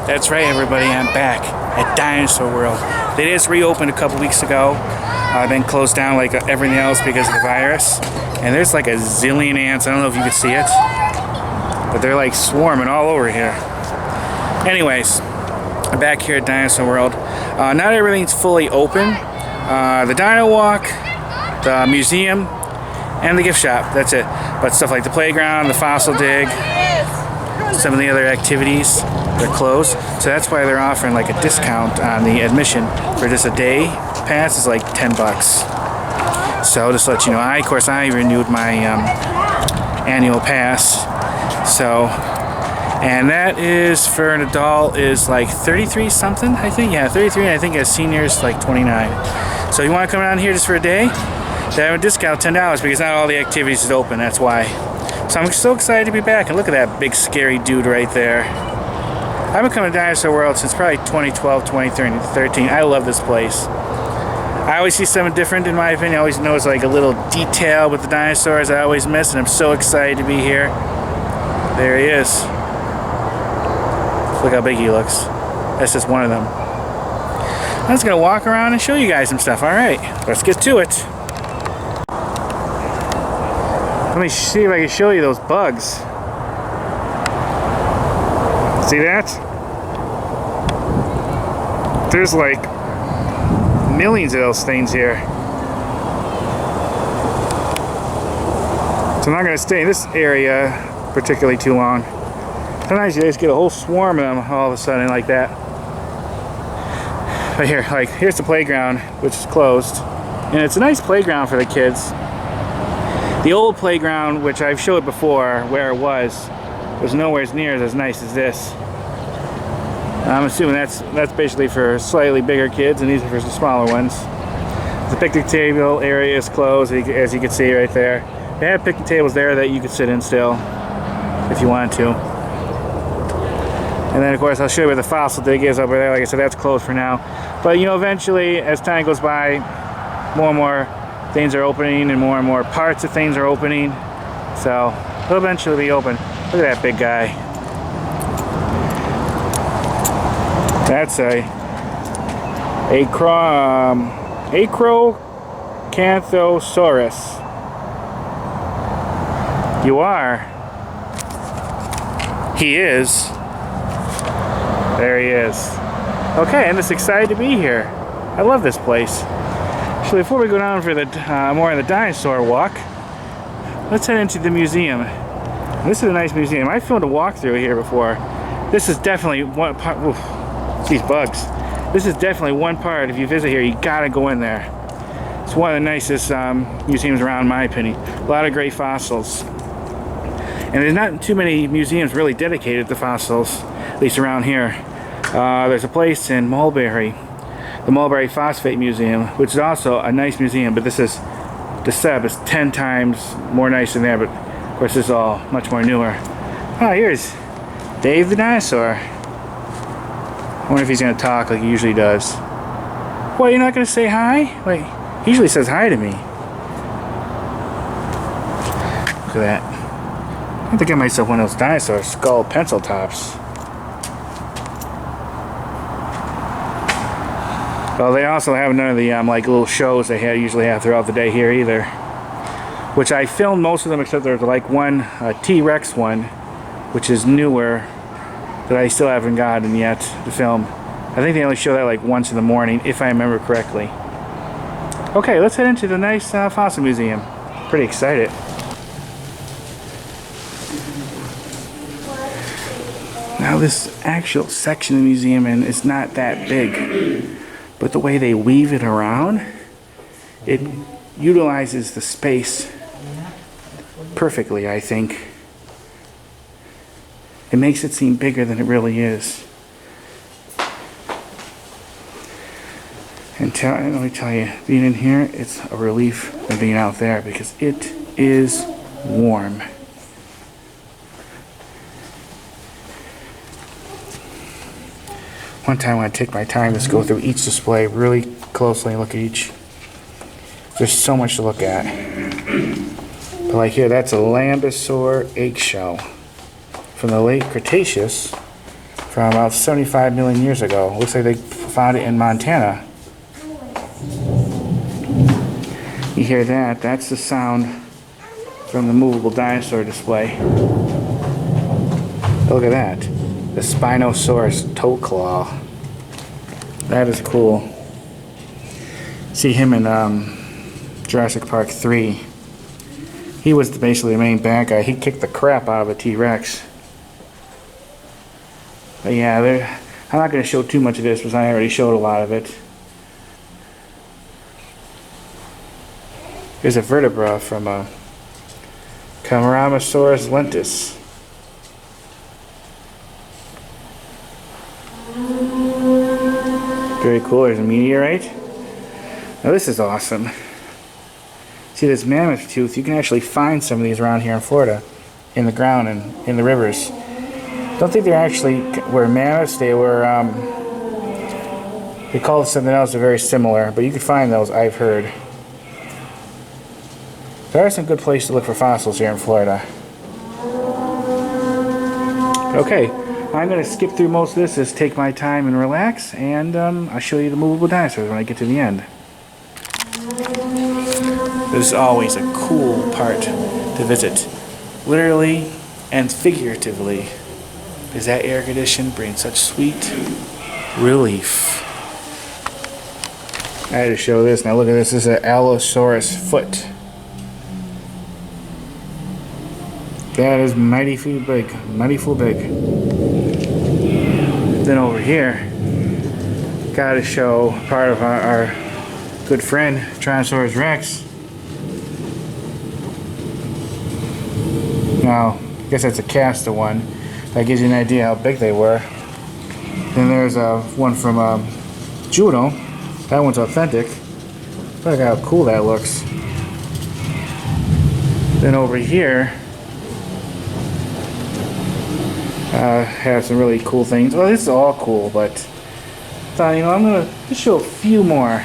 That's right, everybody, I'm back at Dinosaur World. They just reopened a couple weeks ago, then closed down like everything else because of the virus. And there's like a zillion ants. I don't know if you can see it, but they're like swarming all over here. Anyways, I'm back here at Dinosaur World. Not everything's fully open. The Dino Walk, the museum, and the gift shop, that's it. But stuff like the playground, the fossil dig, some of the other activities, they're closed. So that's why they're offering like a discount on the admission for just a day pass is like 10 bucks. So just to let you know, of course I renewed my annual pass. So, and that is for an adult is like 33 something, I think. Yeah, 33, and I think as seniors like 29. So you want to come down here just for a day? They have a discount $10 because not all the activities is open, that's why. So I'm so excited to be back, and look at that big scary dude right there. I've been coming to Dinosaur World since probably 2012, 2013. I love this place. I always see something different in my opinion. I always notice like a little detail with the dinosaurs I always miss, and I'm so excited to be here. There he is. Look how big he looks. That's just one of them. I'm just gonna walk around and show you guys some stuff. Alright, let's get to it. Let me see if I can show you those bugs. See that? There's like millions of those things here. So I'm not going to stay in this area particularly too long. Sometimes you just get a whole swarm of them all of a sudden like that. But here, like, here's the playground, which is closed. And it's a nice playground for the kids. The old playground, which I've showed before where it was nowhere near as nice as this. I'm assuming that's basically for slightly bigger kids, and these are for the smaller ones. The picnic table area is closed, as you can see right there. They have picnic tables there that you could sit in still, if you wanted to. And then of course I'll show you where the fossil dig is over there. Like I said, that's closed for now. But you know, eventually, as time goes by, more and more things are opening, and more parts of things are opening. So they'll eventually be open. Look at that big guy. That's a Acrocanthosaurus. You are. He is. There he is. Okay, I'm just excited to be here. I love this place. So before we go down for the more of the dinosaur walk, let's head into the museum. This is a nice museum. I filmed a walkthrough here before. This is definitely one part. Oof, these bugs. This is definitely one part. If you visit here, you gotta go in there. It's one of the nicest museums around, in my opinion. A lot of great fossils. And there's not too many museums really dedicated to fossils, at least around here. There's a place in Mulberry, the Mulberry Phosphate Museum, which is also a nice museum, but this is, the setup is 10 times more nice than there, but of course this is all much more newer. Oh, here's Dave the dinosaur. I wonder if he's going to talk like he usually does. What, you're not going to say hi? Wait, he usually says hi to me. Look at that. I have to get myself one of those dinosaur skull pencil tops. Well, they also have none of the like little shows they usually have throughout the day here either. Which I filmed most of them, except there's like one T-Rex one, which is newer, that I still haven't gotten yet to film. I think they only show that like once in the morning, if I remember correctly. Okay, let's head into the nice fossil museum. Pretty excited. Now this actual section of the museum is not that big, but the way they weave it around, it utilizes the space perfectly, I think. It makes it seem bigger than it really is. And let me tell you, being in here, it's a relief than being out there because it is warm. One time when I take my time to go through each display really closely and look at each. There's so much to look at. But like here, that's a Lambosaur eggshell from the late Cretaceous from about 75 million years ago. Looks like they found it in Montana. You hear that? That's the sound from the movable dinosaur display. Look at that. The Spinosaurus toe claw. That is cool. See him in Jurassic Park 3. He was basically the main bad guy. He kicked the crap out of a T-Rex. But yeah, I'm not going to show too much of this because I already showed a lot of it. Here's a vertebra from a Camaramosaurus lentis. Very cool. There's a meteorite. Now this is awesome. See this mammoth tooth? You can actually find some of these around here in Florida, in the ground and in the rivers. Don't think they actually were mammoths. They were, they called it something else. They're very similar, but you can find those, I've heard. There are some good places to look for fossils here in Florida. Okay, I'm going to skip through most of this, just take my time and relax, and I'll show you the movable dinosaurs when I get to the end. This is always a cool part to visit, literally and figuratively, because that air condition brings such sweet relief. I had to show this. Now look at this. This is an Allosaurus foot. That is mighty big. Mighty full big. Then over here, got to show part of our good friend Tyrannosaurus Rex. Now, I guess that's a cast of one. That gives you an idea how big they were. Then there's one from Juno. That one's authentic. Look how cool that looks. Then over here, have some really cool things. Well, this is all cool, but I thought, I'm gonna just show a few more.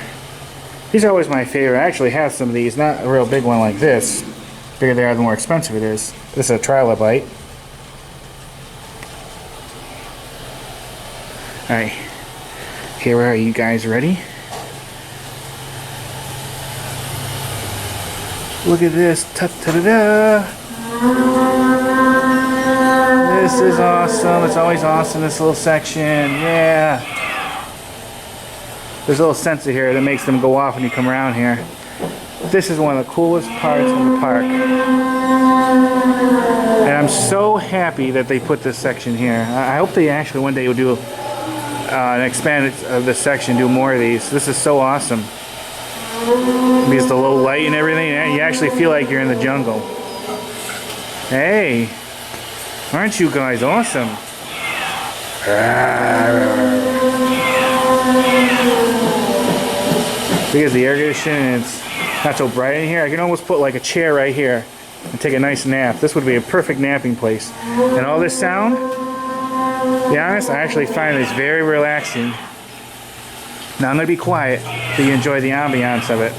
These are always my favorite. I actually have some of these. Not a real big one like this. The bigger they are, the more expensive it is. This is a Trilobite. Alright, here are you guys ready? Look at this. Ta-ta-da-da! This is awesome. It's always awesome, this little section. Yeah! There's a little sensor here that makes them go off when you come around here. This is one of the coolest parts of the park. And I'm so happy that they put this section here. I hope they actually one day will do an expanded this section, do more of these. This is so awesome. Because the low light and everything, you actually feel like you're in the jungle. Hey, aren't you guys awesome? Because the air conditioning, it's not so bright in here. I can almost put like a chair right here and take a nice nap. This would be a perfect napping place. And all this sound, to be honest, I actually find this very relaxing. Now I'm going to be quiet so you enjoy the ambiance of it.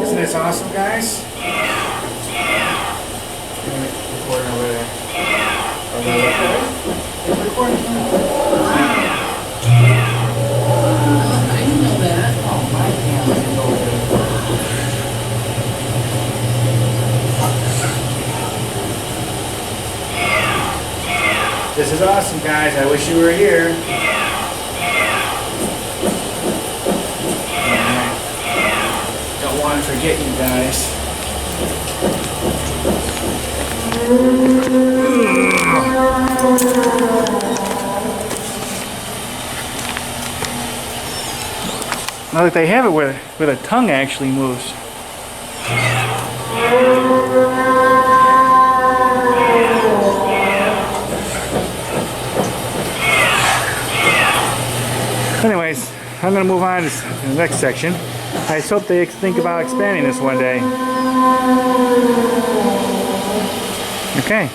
Isn't this awesome, guys? Recording over there. Recording. I didn't know that. Oh, my camera is over there. This is awesome, guys. I wish you were here. get you guys. Now that they have it where the tongue actually moves. Anyways, I'm going to move on to the next section. I just hope they think about expanding this one day. Okay.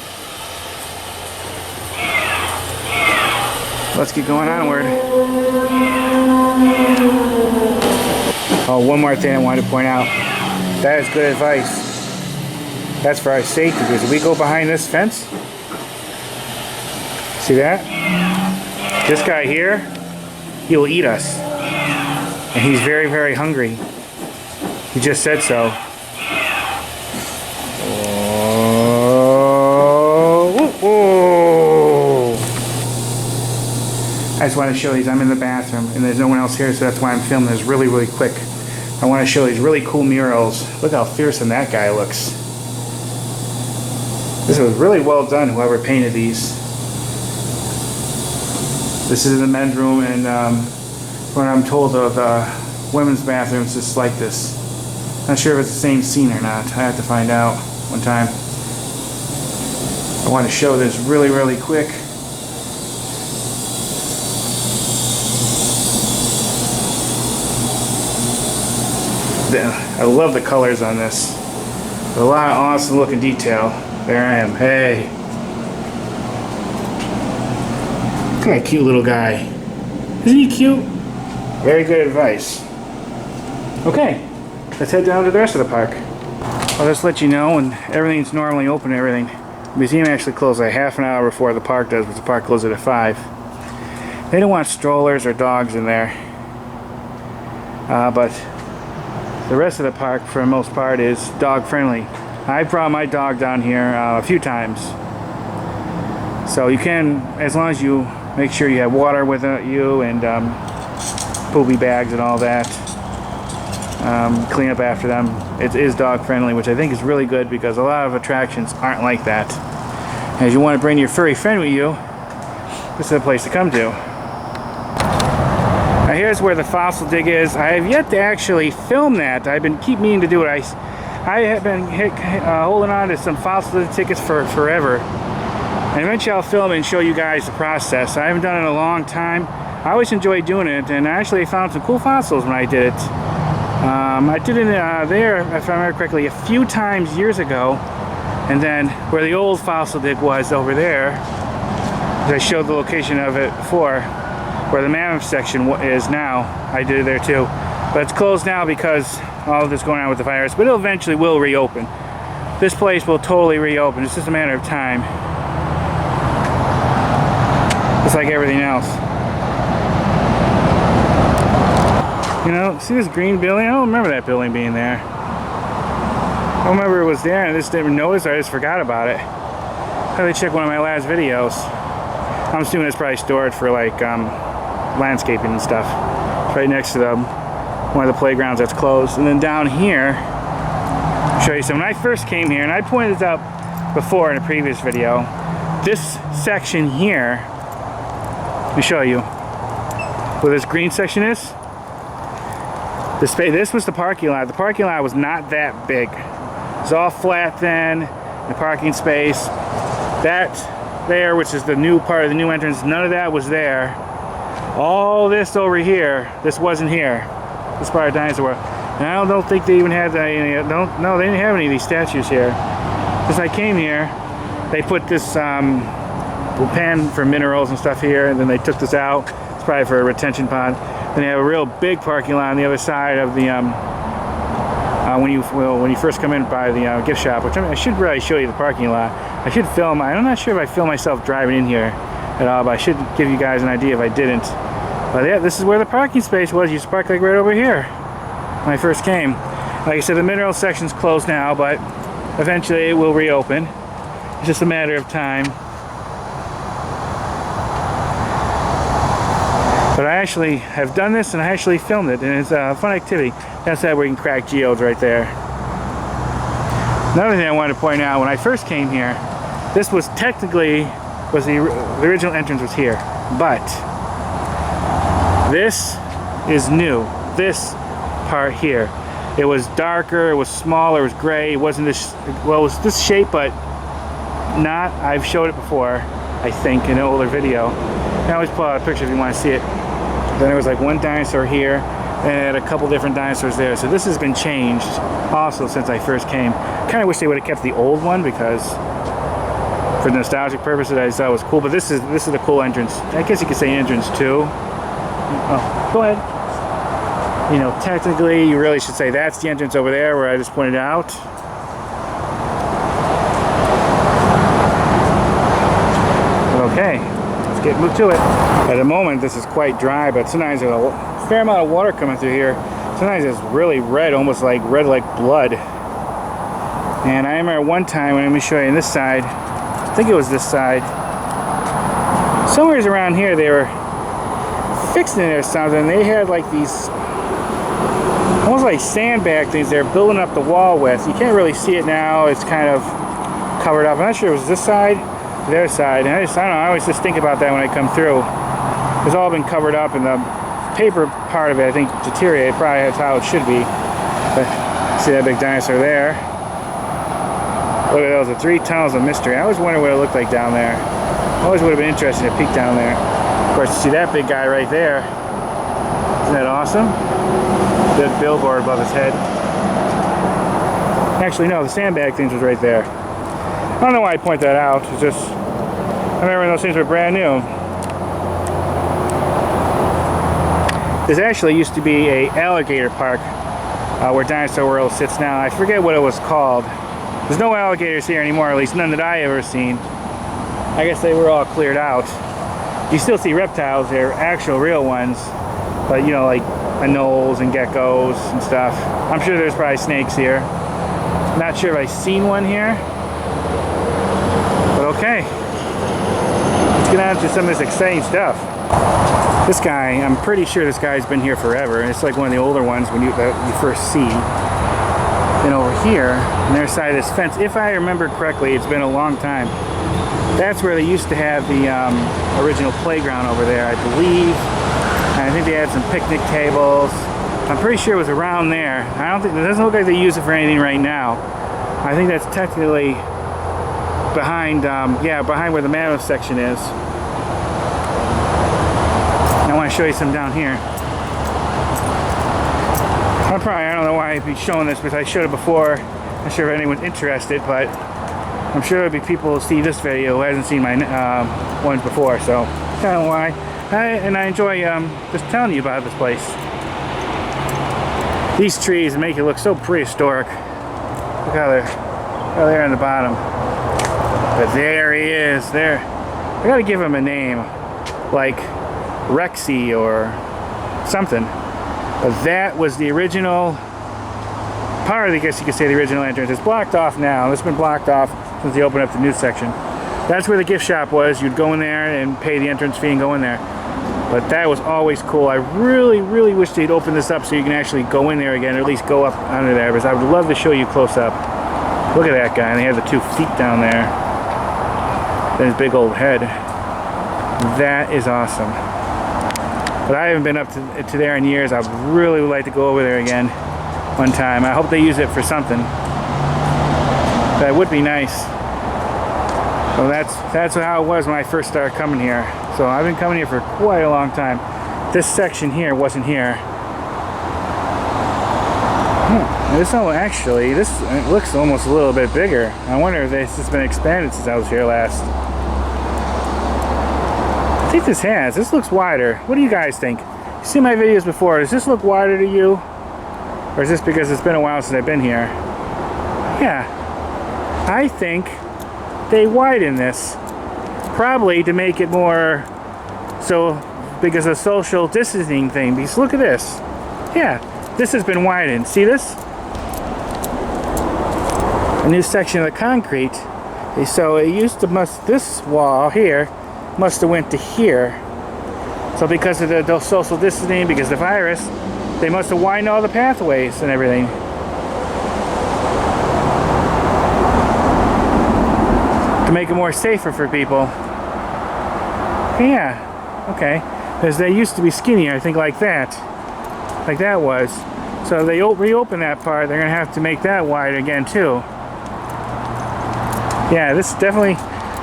Let's get going onward. Oh, one more thing I wanted to point out. That is good advice. That's for our safety, because if we go behind this fence, see that? This guy here, he will eat us. And he's very, very hungry. He just said so. I just want to show these. I'm in the bathroom and there's no one else here, so that's why I'm filming this really, really quick. I want to show these really cool murals. Look how fearsome that guy looks. This was really well done, whoever painted these. This is in the men's room, and when I'm told of the women's bathrooms just like this. Not sure if it's the same scene or not. I have to find out one time. I want to show this really, really quick. I love the colors on this. A lot of awesome looking detail. There I am. Hey. Look at that cute little guy. Isn't he cute? Very good advice. Okay, let's head down to the rest of the park. I'll just let you know when everything's normally open and everything. The museum actually closes like half an hour before the park does, but the park closes at 5. They don't want strollers or dogs in there. But the rest of the park, for the most part, is dog friendly. I've brought my dog down here a few times. So you can, as long as you make sure you have water with you and poopy bags and all that. Clean up after them. It is dog friendly, which I think is really good because a lot of attractions aren't like that. As you want to bring your furry friend with you, this is a place to come to. Now here's where the fossil dig is. I have yet to actually film that. I've been keep meaning to do it. I have been holding on to some fossil tickets for forever. And eventually I'll film it and show you guys the process. I haven't done it in a long time. I always enjoy doing it, and I actually found some cool fossils when I did it. I did it there, if I remember correctly, a few times years ago. And then where the old fossil dig was over there, I showed the location of it before, where the mammoth section is now. I did it there too. But it's closed now because all of this going on with the virus, but it eventually will reopen. This place will totally reopen. It's just a matter of time. Just like everything else. You know, see this green building? I don't remember that building being there. I don't remember it was there, and I just didn't notice, I just forgot about it. I had to check one of my last videos. I'm assuming it's probably stored for like landscaping and stuff. It's right next to one of the playgrounds that's closed. And then down here, I'll show you some. When I first came here, and I pointed this out before in a previous video, this section here, let me show you where this green section is. This was the parking lot. The parking lot was not that big. It was all flat then, the parking space. That there, which is the new part of the new entrance, none of that was there. All this over here, this wasn't here. This part of Dinosaur World. And I don't think they even had any, no, they didn't have any of these statues here. Since I came here, they put this pan for minerals and stuff here, and then they took this out. It's probably for a retention pond. Then they have a real big parking lot on the other side of the when you first come in by the gift shop. Which I should really show you the parking lot. I should film. I'm not sure if I film myself driving in here at all, but I should give you guys an idea if I didn't. But yeah, this is where the parking space was. You used to park like right over here when I first came. Like I said, the mineral section's closed now, but eventually it will reopen. It's just a matter of time. But I actually have done this and I actually filmed it, and it's a fun activity. That's how we can crack geodes right there. Another thing I wanted to point out, when I first came here, this was technically, the original entrance was here, but this is new. This part here. It was darker, it was smaller, it was gray, it wasn't this, well, it was this shape, but not, I've showed it before, I think, in an older video. I always pull out a picture if you want to see it. Then there was like one dinosaur here, and it had a couple different dinosaurs there. So this has been changed also since I first came. Kind of wish they would have kept the old one, because for nostalgic purposes I thought it was cool, but this is a cool entrance. I guess you could say entrance too. Oh, go ahead. You know, technically you really should say that's the entrance over there where I just pointed out. Okay, let's get moved to it. At the moment this is quite dry, but sometimes there's a fair amount of water coming through here. Sometimes it's really red, almost like red like blood. And I remember one time, let me show you on this side, I think it was this side, somewhere around here they were fixing it or something. They had like these almost like sandbag things they're building up the wall with. You can't really see it now, it's kind of covered up. I'm not sure it was this side, their side, and I don't know, I always just think about that when I come through. It's all been covered up, and the paper part of it I think deteriorated. Probably that's how it should be. But see that big dinosaur there? Look at those, the 3 tunnels of mystery. I always wondered what it looked like down there. Always would have been interesting to peek down there. Of course, you see that big guy right there. Isn't that awesome? Big billboard above his head. Actually, no, the sandbag things was right there. I don't know why I point that out. It's just, I remember when those things were brand new. This actually used to be a alligator park where Dinosaur World sits now. I forget what it was called. There's no alligators here anymore, at least none that I ever seen. I guess they were all cleared out. You still see reptiles, they're actual real ones, but you know, like anoles and geckos and stuff. I'm sure there's probably snakes here. Not sure if I've seen one here, but okay. Let's get on to some of this exciting stuff. This guy, I'm pretty sure this guy's been here forever. It's like one of the older ones that you first see. And over here, on their side of this fence, if I remember correctly, it's been a long time. That's where they used to have the original playground over there, I believe. And I think they had some picnic tables. I'm pretty sure it was around there. I don't think, it doesn't look like they use it for anything right now. I think that's technically behind, behind where the mammoth section is. I want to show you some down here. I don't know why I'd be showing this, because I showed it before. I'm not sure if anyone's interested, but I'm sure there'll be people who see this video who hasn't seen my ones before, so kind of why. I enjoy just telling you about this place. These trees make it look so prehistoric. Look how they're on the bottom. But there he is. There. I gotta give him a name, like Rexy or something. But that was the original part of, I guess you could say, the original entrance. It's blocked off now. It's been blocked off since they opened up the new section. That's where the gift shop was. You'd go in there and pay the entrance fee and go in there. But that was always cool. I really, really wish they'd open this up so you can actually go in there again, or at least go up under there, because I would love to show you close up. Look at that guy. And they have the 2 feet down there. Then his big old head. That is awesome. But I haven't been up to there in years. I really would like to go over there again one time. I hope they use it for something. That would be nice. So that's how it was when I first started coming here. So I've been coming here for quite a long time. This section here wasn't here. This it looks almost a little bit bigger. I wonder if this has been expanded since I was here last. I think this has. This looks wider. What do you guys think? You see my videos before. Does this look wider to you? Or is this because it's been a while since I've been here? Yeah. I think they widen this. Probably to make it more so, because of social distancing thing. Because look at this. Yeah. This has been widened. See this? A new section of the concrete. So it used to this wall here must have went to here, So because of the social distancing, because of the virus, they must have widened all the pathways and everything. To make it more safer for people. Yeah, okay. Because they used to be skinnier, I think, like that. Like that was. So they reopen that part, they're going to have to make that wide again, too. Yeah, this is definitely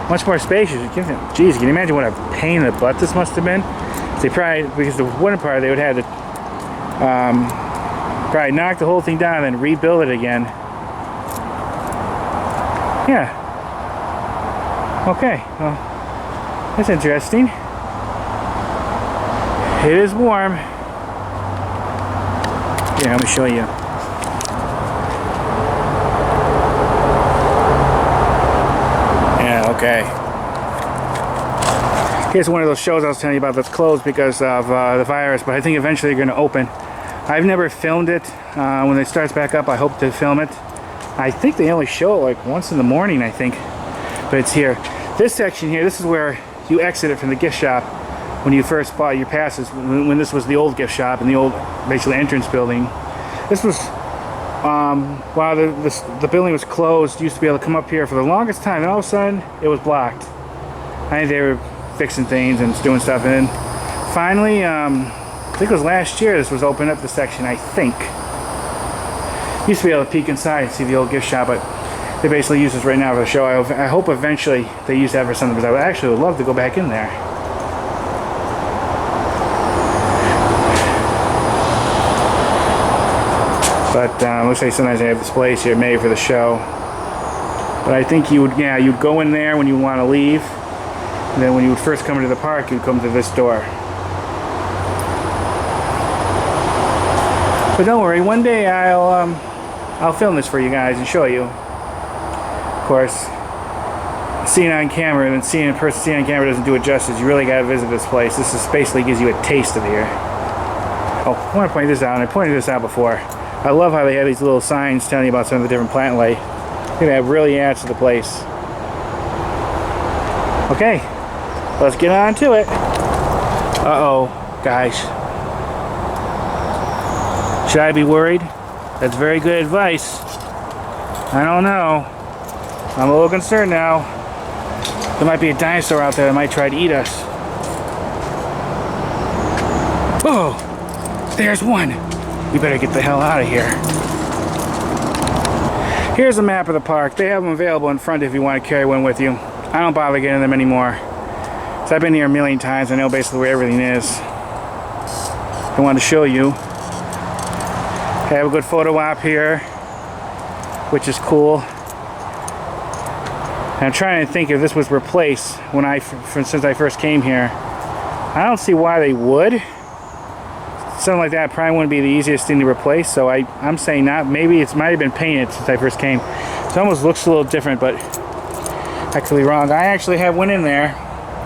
much more spacious. Geez, can you imagine what a pain in the butt this must have been? They probably, because the wooden part, they would have to probably knock the whole thing down and then rebuild it again. Yeah. Okay, well, that's interesting. It is warm. Here, let me show you. Yeah, okay. Here's one of those shows I was telling you about that's closed because of the virus, but I think eventually they're going to open. I've never filmed it. When it starts back up, I hope to film it. I think they only show it like once in the morning, I think. But it's here. This section here, this is where you exit it from the gift shop when you first bought your passes, when this was the old gift shop and the old, basically, entrance building. This was, while the building was closed, you used to be able to come up here for the longest time, and all of a sudden, it was blocked. I think they were fixing things and doing stuff, and then finally, I think it was last year, this was opened up, the section, I think. Used to be able to peek inside and see the old gift shop, but they basically use this right now for the show. I hope eventually they use that for something, because I would love to go back in there. But looks like sometimes they have displays here made for the show. But I think you would, yeah, you'd go in there when you want to leave. And then when you would first come into the park, you'd come to this door. But don't worry, one day I'll film this for you guys and show you. Of course, seeing it on camera and then seeing it in person, seeing it on camera doesn't do it justice. You really gotta visit this place. This is basically gives you a taste of the air. Oh, I want to point this out, and I pointed this out before. I love how they have these little signs telling you about some of the different plant life. I think that really adds to the place. Okay, let's get on to it. Uh-oh, guys. Should I be worried? That's very good advice. I don't know. I'm a little concerned now. There might be a dinosaur out there that might try to eat us. Oh, there's one. We better get the hell out of here. Here's a map of the park. They have them available in front if you want to carry one with you. I don't bother getting them anymore. So I've been here a million times. I know basically where everything is. I wanted to show you. I have a good photo op here, which is cool. And I'm trying to think if this was replaced when since I first came here. I don't see why they would. Something like that probably wouldn't be the easiest thing to replace, so I'm saying not. Maybe it might have been painted since I first came. It almost looks a little different, but I could be wrong. I actually have one in there,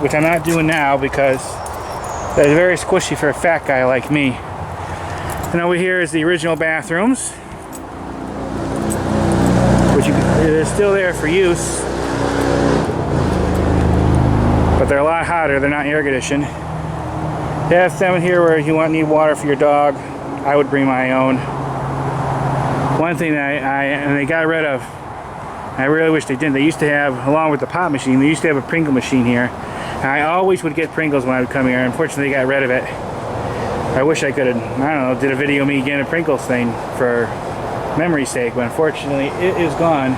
which I'm not doing now because that's very squishy for a fat guy like me. And over here is the original bathrooms, which is still there for use, but they're a lot hotter. They're not air conditioned. They have some here where you need water for your dog. I would bring my own. One thing that and they got rid of, I really wish they didn't. They used to have, along with the pop machine, they used to have a Pringle machine here. And I always would get Pringles when I would come here. Unfortunately, they got rid of it. I wish I could have, I don't know, did a video of me getting a Pringles thing for memory's sake, but unfortunately, it is gone.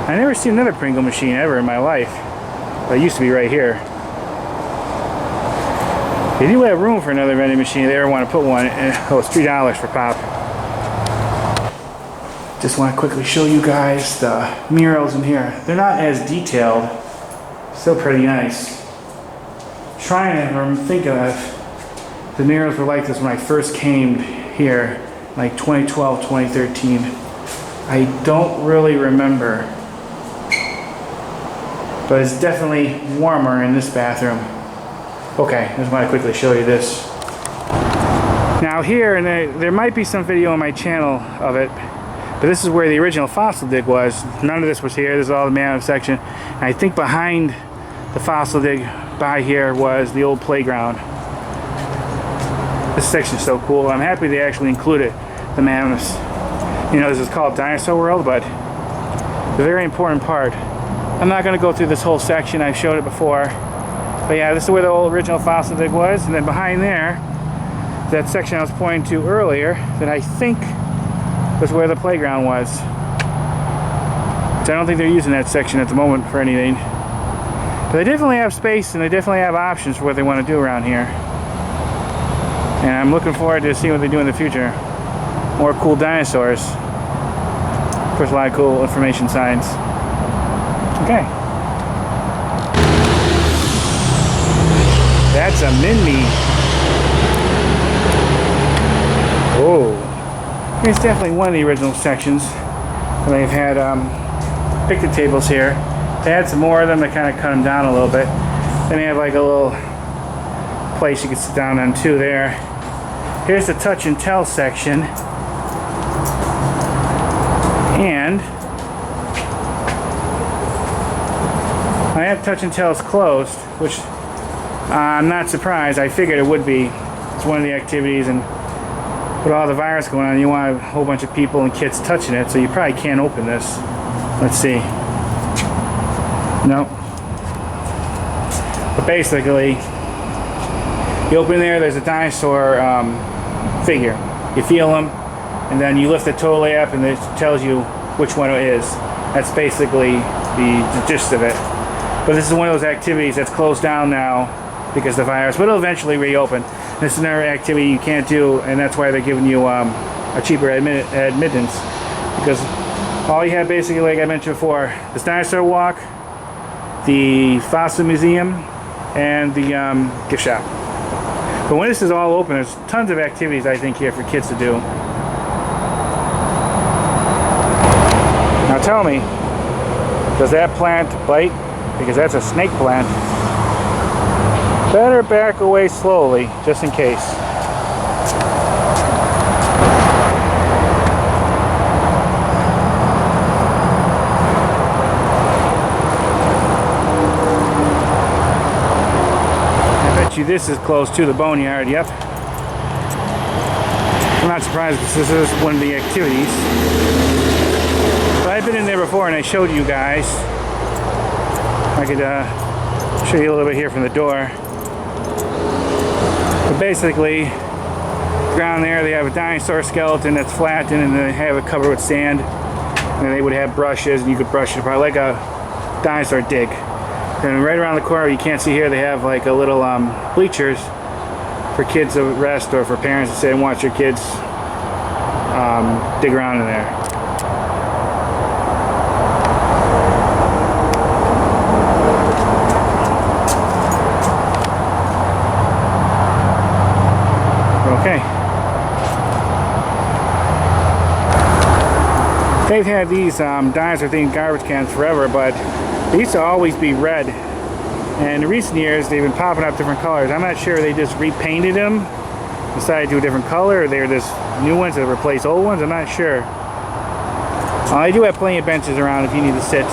I never seen another Pringle machine ever in my life. But it used to be right here. They do have room for another vending machine if they ever want to put one. Oh, it's $3 for pop. Just want to quickly show you guys the murals in here. They're not as detailed. Still pretty nice. Trying to think of if the murals were like this when I first came here, like 2012, 2013. I don't really remember. But it's definitely warmer in this bathroom. Okay, I just want to quickly show you this. Now here, and there might be some video on my channel of it, but this is where the original fossil dig was. None of this was here. This is all the mammoth section. And I think behind the fossil dig by here was the old playground. This section's so cool. I'm happy they actually included the mammoths. You know, this is called Dinosaur World, but the very important part. I'm not going to go through this whole section. I've showed it before. But yeah, this is where the old original fossil dig was. And then behind there, that section I was pointing to earlier, that I think was where the playground was. So I don't think they're using that section at the moment for anything. But they definitely have space and they definitely have options for what they want to do around here. And I'm looking forward to seeing what they do in the future. More cool dinosaurs. Of course, a lot of cool information signs. Okay. That's a mini. Oh. Here's definitely one of the original sections. They've had picnic tables here. They had some more of them. They kind of cut them down a little bit. Then they have like a little place you can sit down on too there. Here's the touch and tell section. And I have touch and tells closed, which I'm not surprised. I figured it would be. It's one of the activities, and with all the virus going on, you want a whole bunch of people and kids touching it, so you probably can't open this. Let's see. No. But basically, you open there, there's a dinosaur figure. You feel them, and then you lift it totally up and it tells you which one it is. That's basically the gist of it. But this is one of those activities that's closed down now because of the virus, but it'll eventually reopen. This is another activity you can't do, and that's why they're giving you a cheaper admittance, because all you have basically, like I mentioned before, this dinosaur walk, the fossil museum, and the gift shop. But when this is all open, there's tons of activities I think here for kids to do. Now tell me, does that plant bite? Because that's a snake plant. Better back away slowly, just in case. I bet you this is close to the boneyard, yep. I'm not surprised because this is one of the activities. But I've been in there before and I showed you guys. I could show you a little bit here from the door. But basically, ground there they have a dinosaur skeleton that's flattened and they have it covered with sand. And they would have brushes and you could brush it apart like a dinosaur dig. And right around the corner, you can't see here, they have like a little bleachers for kids to rest or for parents to sit and watch your kids dig around in there. Okay. They've had these dinosaur themed garbage cans forever, but they used to always be red. And in recent years, they've been popping up different colors. I'm not sure they just repainted them, decided to do a different color, or they're just new ones that replace old ones. I'm not sure. I do have plenty of benches around if you need to sit.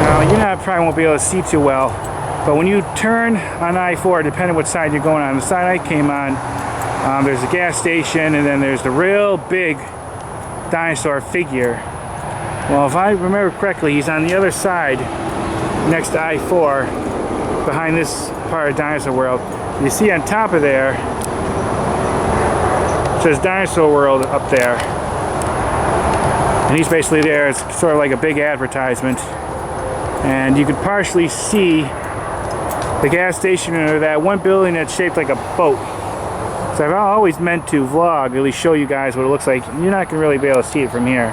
Now, you probably won't be able to see too well. But when you turn on I-4, depending on what side you're going on, the side I came on, there's a gas station and then there's the real big dinosaur figure. Well, if I remember correctly, he's on the other side next to I-4 behind this part of Dinosaur World. You see on top of there, it says Dinosaur World up there. And he's basically there. It's sort of like a big advertisement. And you could partially see the gas station or that one building that's shaped like a boat. So I've always meant to vlog, at least show you guys what it looks like. You're not going to really be able to see it from here.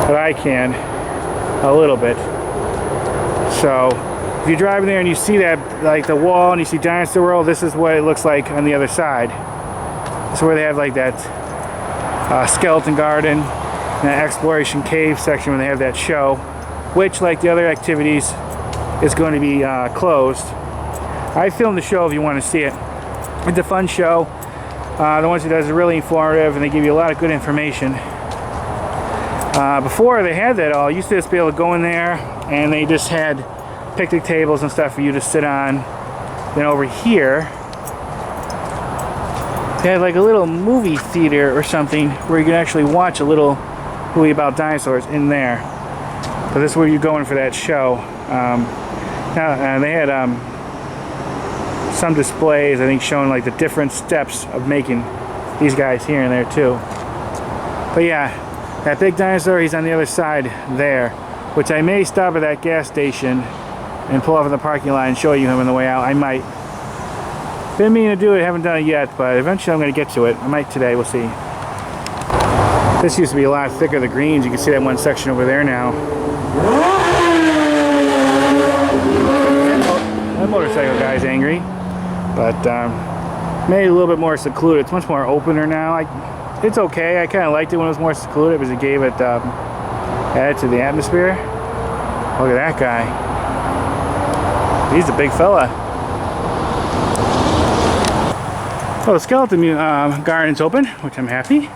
But I can, a little bit. So if you're driving there and you see that, like the wall, and you see Dinosaur World, this is what it looks like on the other side. This is where they have like that skeleton garden, and that exploration cave section when they have that show, which, like the other activities, is going to be closed. I filmed the show if you want to see it. It's a fun show. The ones he does are really informative and they give you a lot of good information. Before they had that all, you used to just be able to go in there and they just had picnic tables and stuff for you to sit on. Then over here, they had like a little movie theater or something where you can actually watch a little movie about dinosaurs in there. So this is where you're going for that show. They had some displays, I think, showing like the different steps of making these guys here and there too. But yeah, that big dinosaur, he's on the other side there, which I may stop at that gas station and pull off in the parking lot and show you him on the way out. I might. Been meaning to do it, haven't done it yet, but eventually I'm going to get to it. I might today, we'll see. This used to be a lot thicker, the greens. You can see that one section over there now. That motorcycle guy's angry, but made it a little bit more secluded. It's much more opener now. It's okay. I kind of liked it when it was more secluded because it gave it added to the atmosphere. Look at that guy. He's a big fella. Oh, the skeleton garden's open, which I'm happy.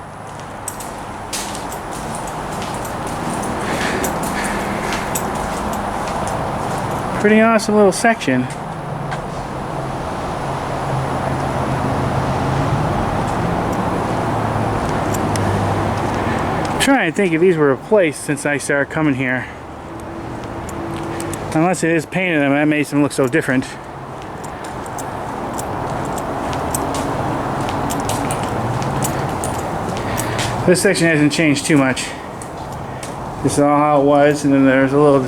Pretty awesome little section. I'm trying to think if these were replaced since I started coming here. Unless it is painted them, that makes them look so different. This section hasn't changed too much. This is all how it was, and then there's a little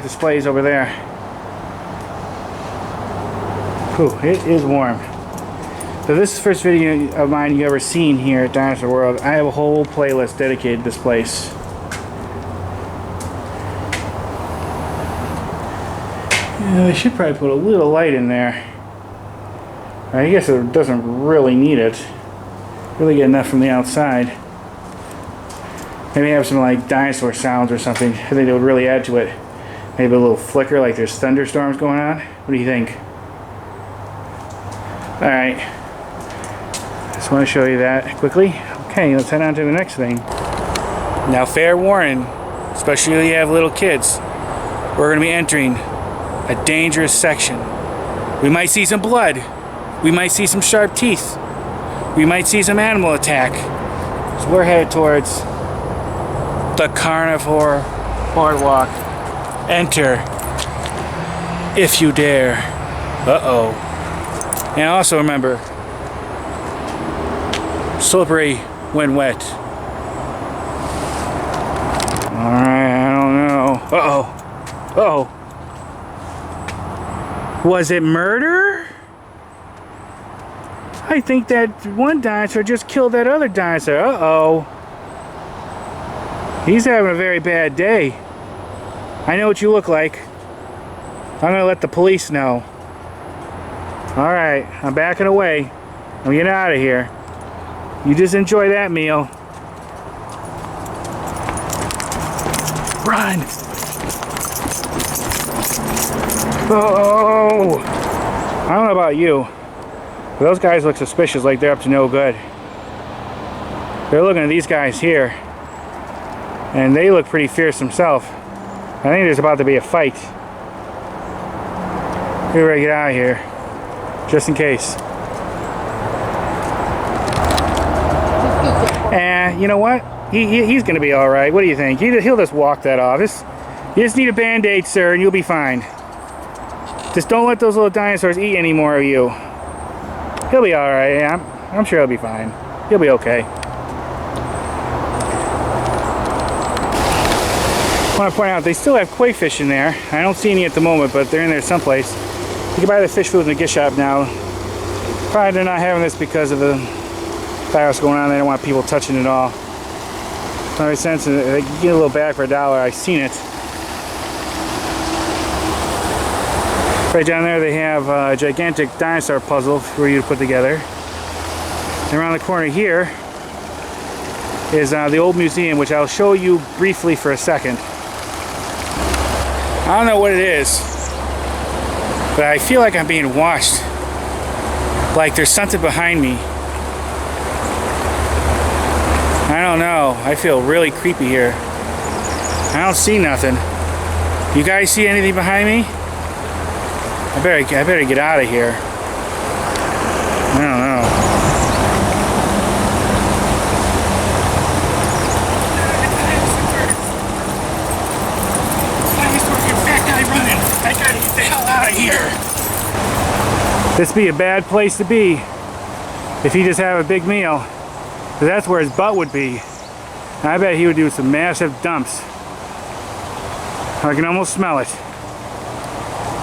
displays over there. Whew, it is warm. So this is the first video of mine you ever seen here at Dinosaur World. I have a whole playlist dedicated to this place. Yeah, they should probably put a little light in there. I guess it doesn't really need it. Really get enough from the outside. Maybe have some like dinosaur sounds or something. I think they would really add to it. Maybe a little flicker like there's thunderstorms going on. What do you think? Alright. Just want to show you that quickly. Okay, let's head on to the next thing. Now, fair warning, especially if you have little kids, we're going to be entering a dangerous section. We might see some blood. We might see some sharp teeth. We might see some animal attack. So we're headed towards the Carnivore Boardwalk. Enter if you dare. Uh-oh. And also remember, slippery when wet. Alright, I don't know. Uh-oh. Uh-oh. Was it murder? I think that one dinosaur just killed that other dinosaur. Uh-oh. He's having a very bad day. I know what you look like. I'm gonna let the police know. Alright, I'm backing away. I'm getting out of here. You just enjoy that meal. Run! Oh! I don't know about you, but those guys look suspicious, like they're up to no good. They're looking at these guys here, and they look pretty fierce themselves. I think there's about to be a fight. We're ready to get out of here, just in case. And you know what? He's going to be all right. What do you think? He'll just walk that off. You just need a band-aid, sir, and you'll be fine. Just don't let those little dinosaurs eat any more of you. He'll be all right. Yeah, I'm sure he'll be fine. He'll be okay. I want to point out they still have koi fish in there. I don't see any at the moment, but they're in there someplace. You can buy the fish food in the gift shop now. Probably they're not having this because of the virus going on. They don't want people touching it all. So it makes sense. They can get a little bag for $1. I've seen it. Right down there they have a gigantic dinosaur puzzle for you to put together. And around the corner here is the old museum, which I'll show you briefly for a second. I don't know what it is, but I feel like I'm being watched. Like there's something behind me. I don't know. I feel really creepy here. I don't see nothing. You guys see anything behind me? I better get out of here. I don't know. I gotta get the hell out of here. This be a bad place to be if he just have a big meal. 'Cause that's where his butt would be. And I bet he would do some massive dumps. I can almost smell it.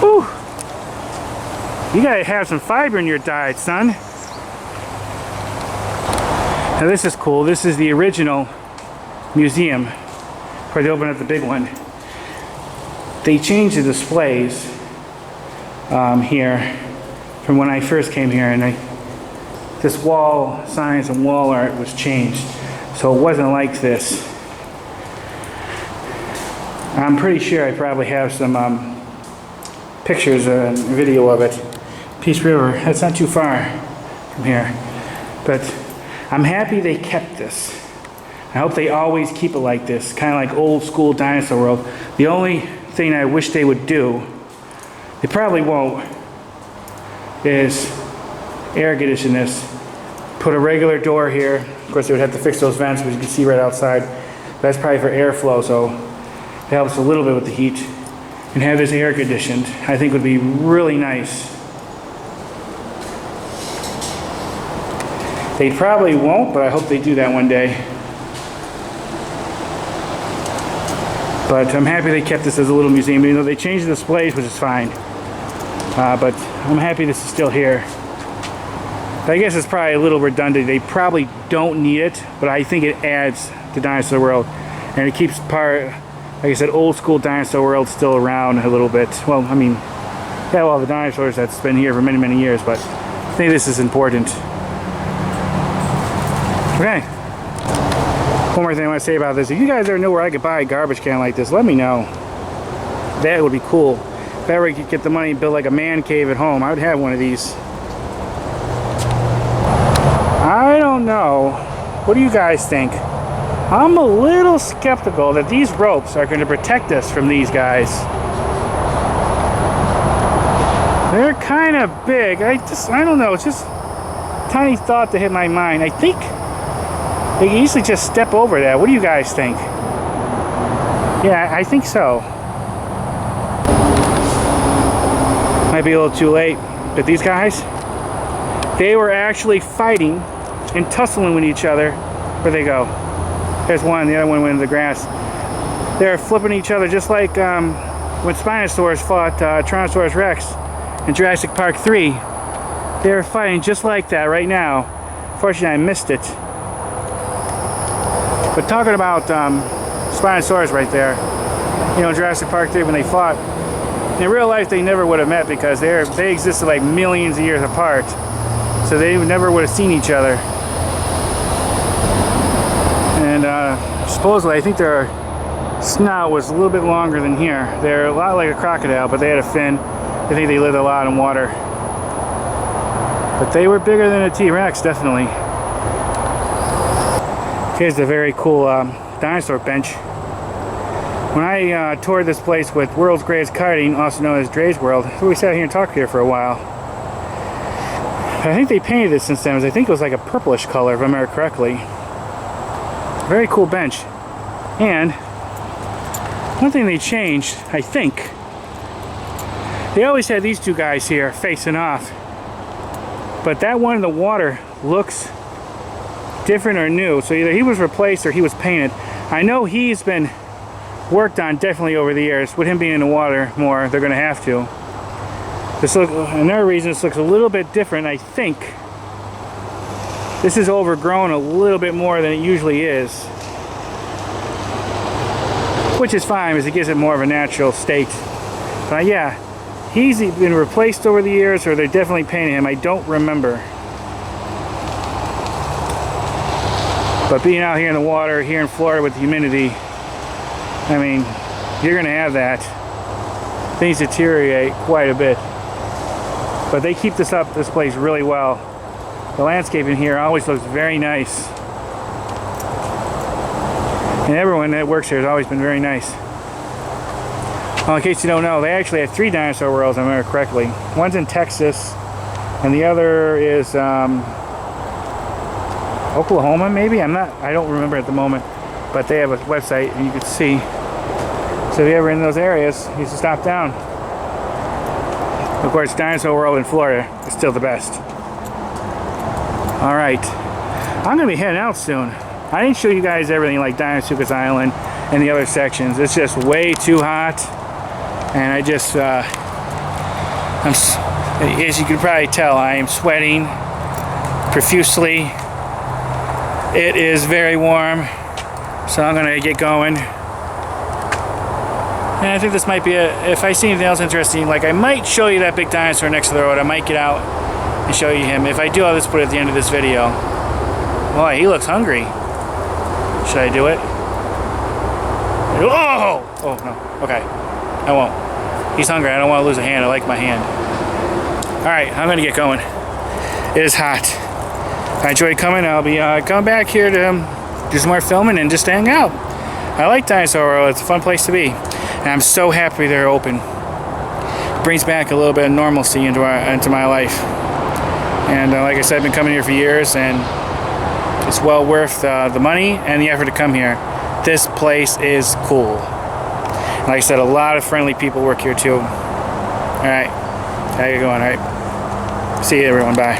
Whew. You gotta have some fiber in your diet, son. Now this is cool. This is the original museum where they opened up the big one. They changed the displays here from when I first came here, and this wall signs and wall art was changed, so it wasn't like this. I'm pretty sure I probably have some pictures and video of it. Peace River, that's not too far from here, but I'm happy they kept this. I hope they always keep it like this, kind of like old school Dinosaur World. The only thing I wish they would do, they probably won't, is air condition this. Put a regular door here. Of course, they would have to fix those vents, which you can see right outside. That's probably for airflow, so it helps a little bit with the heat. And have this air conditioned, I think would be really nice. They probably won't, but I hope they do that one day. But I'm happy they kept this as a little museum, even though they changed the displays, which is fine. But I'm happy this is still here. I guess it's probably a little redundant. They probably don't need it, but I think it adds to Dinosaur World. And it keeps part, like I said, old school Dinosaur World still around a little bit. Well, I mean, yeah, all the dinosaurs that's been here for many, many years, but I think this is important. Okay. One more thing I want to say about this. If you guys ever know where I could buy a garbage can like this, let me know. That would be cool. If I ever could get the money and build like a man cave at home, I would have one of these. I don't know. What do you guys think? I'm a little skeptical that these ropes are going to protect us from these guys. They're kind of big. I don't know. It's just a tiny thought that hit my mind. I think they can easily just step over that. What do you guys think? Yeah, I think so. Might be a little too late. But these guys, they were actually fighting and tussling with each other. Where'd they go? There's one, the other one went into the grass. They're flipping each other just like when Spinosaurus fought Tyrannosaurus Rex in Jurassic Park 3. They're fighting just like that right now. Fortunately, I missed it. But talking about Spinosaurus right there, you know, Jurassic Park 3 when they fought, in real life they never would have met because they existed like millions of years apart. So they never would have seen each other. And supposedly, I think their snout was a little bit longer than here. They're a lot like a crocodile, but they had a fin. I think they lived a lot in water. But they were bigger than a T-Rex, definitely. Here's a very cool dinosaur bench. When I toured this place with World's Greatest Karting, also known as Dre's World, we sat here and talked here for a while. I think they painted this since then. I think it was like a purplish color, if I remember correctly. Very cool bench. And one thing they changed, I think, they always had these two guys here facing off. But that one in the water looks different or new. So either he was replaced or he was painted. I know he's been worked on definitely over the years. With him being in the water more, they're going to have to. Another reason this looks a little bit different, I think. This is overgrown a little bit more than it usually is. Which is fine, because it gives it more of a natural state. But yeah, he's been replaced over the years, or they're definitely painting him. I don't remember. But being out here in the water, here in Florida with the humidity, I mean, you're going to have that. Things deteriorate quite a bit. But they keep this place really well. The landscaping here always looks very nice. And everyone that works here has always been very nice. Well, in case you don't know, they actually have 3 Dinosaur Worlds, if I remember correctly. One's in Texas, and the other is Oklahoma, maybe? I don't remember at the moment, but they have a website and you can see. So if you're ever in those areas, you should stop down. Of course, Dinosaur World in Florida is still the best. All right, I'm gonna be heading out soon. I didn't show you guys everything like Dinosaur's Island and the other sections. It's just way too hot, and I just, as you can probably tell, I am sweating profusely. It is very warm, so I'm gonna get going. And I think this might be if I see anything else interesting, like I might show you that big dinosaur next to the road. I might get out and show you him. If I do, I'll just put it at the end of this video. Boy, he looks hungry. Should I do it? Oh! Oh, no. Okay. I won't. He's hungry. I don't want to lose a hand. I like my hand. Alright, I'm going to get going. It is hot. I enjoyed coming. I'll be coming back here to do some more filming and just hang out. I like Dinosaur World. It's a fun place to be. And I'm so happy they're open. It brings back a little bit of normalcy into my life. And like I said, I've been coming here for years, and it's well worth the money and the effort to come here. This place is cool. Like I said, a lot of friendly people work here too. Alright, how you going? Alright. See you everyone, bye.